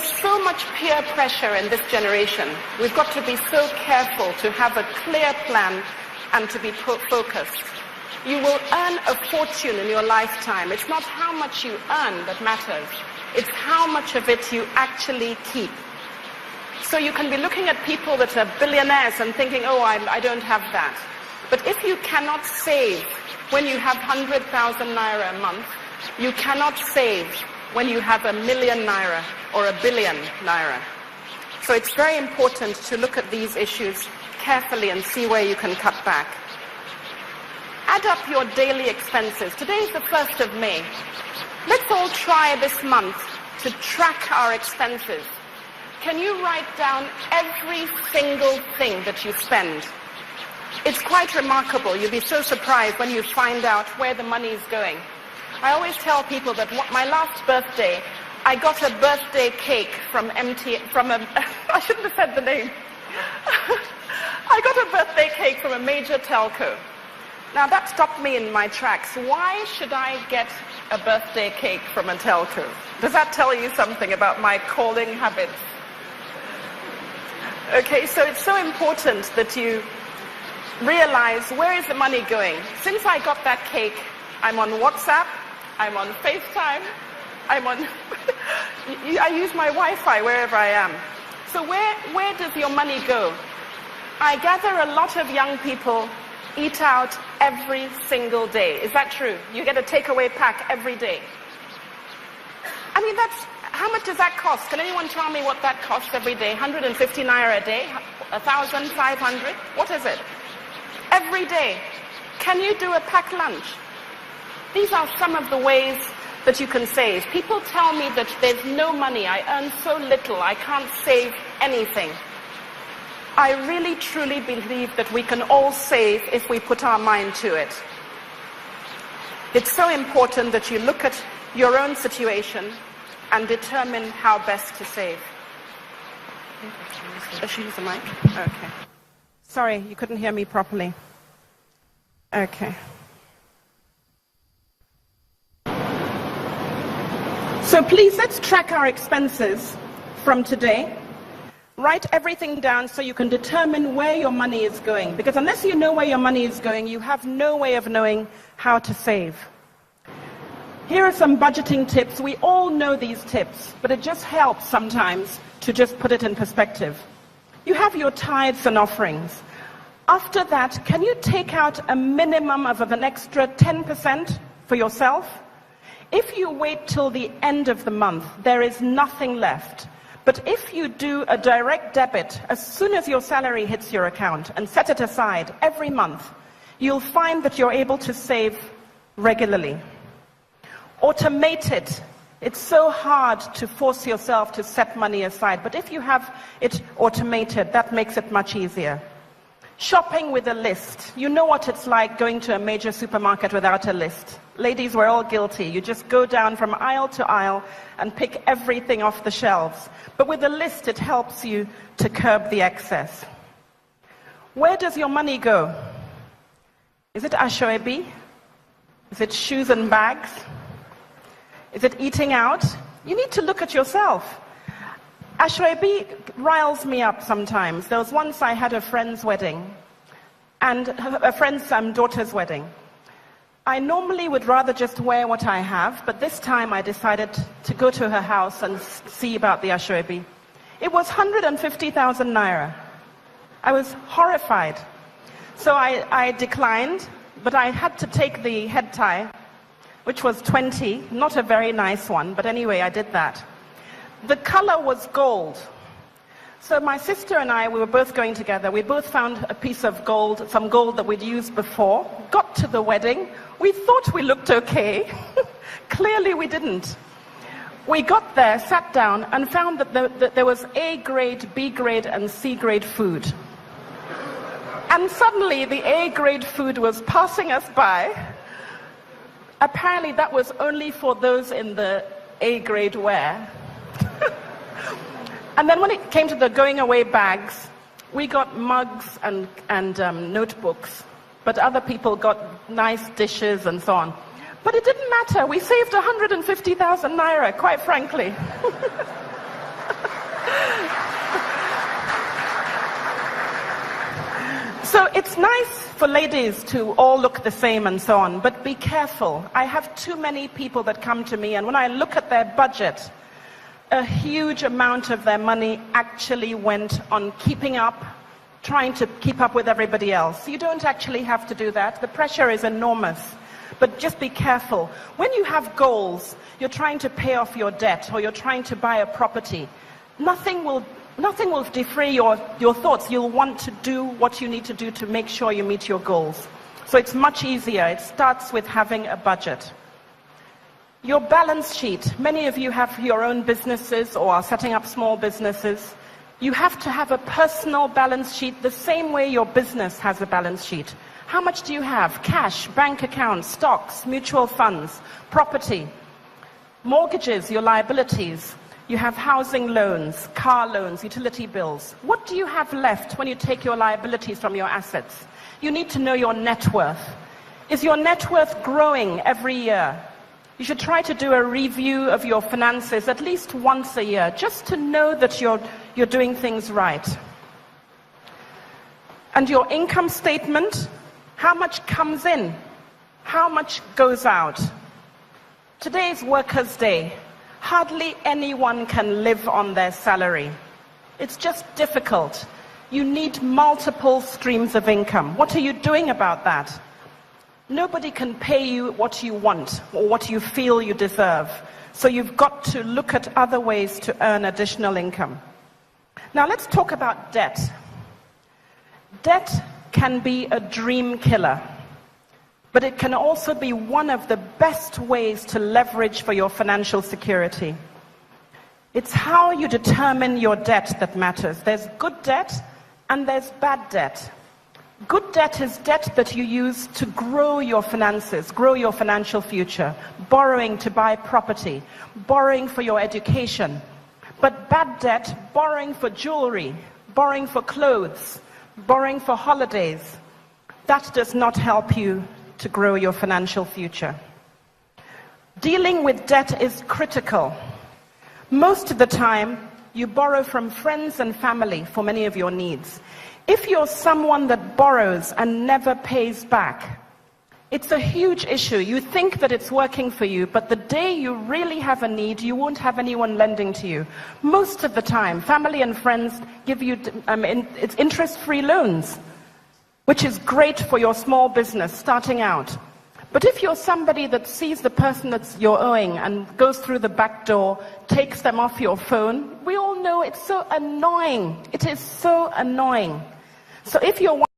is so much peer pressure in this generation. We've got to be so careful to have a clear plan and to be focused. You will earn a fortune in your lifetime. It's not how much you earn that matters. It's how much of it you actually keep. So you can be looking at people that are billionaires and thinking, oh, I don't have that. But if you cannot save when you have 100,000 naira a month, you cannot save when you have 1 million naira or 1 billion naira. So it's very important to look at these issues carefully and see where you can cut back. Add up your daily expenses. Today is the 1st of May. Let's all try this month to track our expenses. Can you write down every single thing that you spend? It's quite remarkable. You'll be so surprised when you find out where the money is going. I always tell people that my last birthday, I got a birthday cake from I shouldn't have said the name. I got a birthday cake from a major telco. Now that stopped me in my tracks. Why should I get a birthday cake from a telco? Does that tell you something about my calling habits? Okay, so it's so important that you realize, where is the money going? Since I got that cake, I'm on WhatsApp, I'm on FaceTime, I use my Wi-Fi wherever I am. So where does your money go? I gather a lot of young people eat out every single day. Is that true? You get a takeaway pack every day. I mean, how much does that cost? Can anyone tell me what that costs every day? 150 naira a day? 1,500? What is it? Every day. Can you do a packed lunch? These are some of the ways that you can save. People tell me that there's no money. I earn so little. I can't save anything. I really, truly believe that we can all save if we put our mind to it. It's so important that you look at your own situation and determine how best to save. Does she use the mic? Okay. Sorry, you couldn't hear me properly. Okay. So please, let's track our expenses from today. Write everything down so you can determine where your money is going. Because unless you know where your money is going, you have no way of knowing how to save. Here are some budgeting tips. We all know these tips, but it just helps sometimes to just put it in perspective. You have your tithes and offerings. After that, can you take out a minimum of an extra 10% for yourself? If you wait till the end of the month, there is nothing left. But if you do a direct debit as soon as your salary hits your account and set it aside every month, you'll find that you're able to save regularly. Automate it. It's so hard to force yourself to set money aside, but if you have it automated, that makes it much easier. Shopping with a list. You know what it's like going to a major supermarket without a list. Ladies, we're all guilty. You just go down from aisle to aisle and pick everything off the shelves. But with a list, it helps you to curb the excess. Where does your money go? Is it ashoebi? Is it shoes and bags? Is it eating out? You need to look at yourself. Ashwebi riles me up sometimes. There was once I had a friend's wedding, and a friend's daughter's wedding. I normally would rather just wear what I have, but this time I decided to go to her house and see about the ashwebi. It was 150,000 naira. I was horrified. So I declined, but I had to take the head tie, which was 20, not a very nice one, but anyway, I did that. The color was gold. So my sister and I, we were both going together. We both found a piece of gold, some gold that we'd used before, got to the wedding. We thought we looked okay. Clearly we didn't. We got there, sat down, and found that there was A grade, B grade, and C grade food. And suddenly the A grade food was passing us by. Apparently that was only for those in the A grade wear. And then when it came to the going away bags, we got mugs and notebooks, but other people got nice dishes and so on. But it didn't matter. We saved 150,000 naira, quite frankly. So it's nice for ladies to all look the same and so on, but be careful. I have too many people that come to me, and when I look at their budget, a huge amount of their money actually went on trying to keep up with everybody else. You don't actually have to do that. The pressure is enormous. But just be careful. When you have goals, you're trying to pay off your debt or you're trying to buy a property, nothing will defray your thoughts. You'll want to do what you need to do to make sure you meet your goals. So it's much easier. It starts with having a budget. Your balance sheet. Many of you have your own businesses or are setting up small businesses. You have to have a personal balance sheet the same way your business has a balance sheet. How much do you have? Cash, bank accounts, stocks, mutual funds, property, mortgages, your liabilities. You have housing loans, car loans, utility bills. What do you have left when you take your liabilities from your assets? You need to know your net worth. Is your net worth growing every year? You should try to do a review of your finances at least once a year, just to know that you're doing things right. And your income statement, how much comes in? How much goes out? Today is Workers' Day. Hardly anyone can live on their salary. It's just difficult. You need multiple streams of income. What are you doing about that? Nobody can pay you what you want or what you feel you deserve. So you've got to look at other ways to earn additional income. Now let's talk about debt. Debt can be a dream killer, but it can also be one of the best ways to leverage for your financial security. It's how you determine your debt that matters. There's good debt and there's bad debt. Good debt is debt that you use to grow your finances, grow your financial future, borrowing to buy property, borrowing for your education. But bad debt, borrowing for jewelry, borrowing for clothes, borrowing for holidays, that does not help you to grow your financial future. Dealing with debt is critical. Most of the time, you borrow from friends and family for many of your needs. If you're someone that borrows and never pays back, it's a huge issue. You think that it's working for you, but the day you really have a need, you won't have anyone lending to you. Most of the time, family and friends give you it's interest-free loans, which is great for your small business starting out. But if you're somebody that sees the person that you're owing and goes through the back door, takes them off your phone, we all know it's so annoying. It is so annoying. So if you're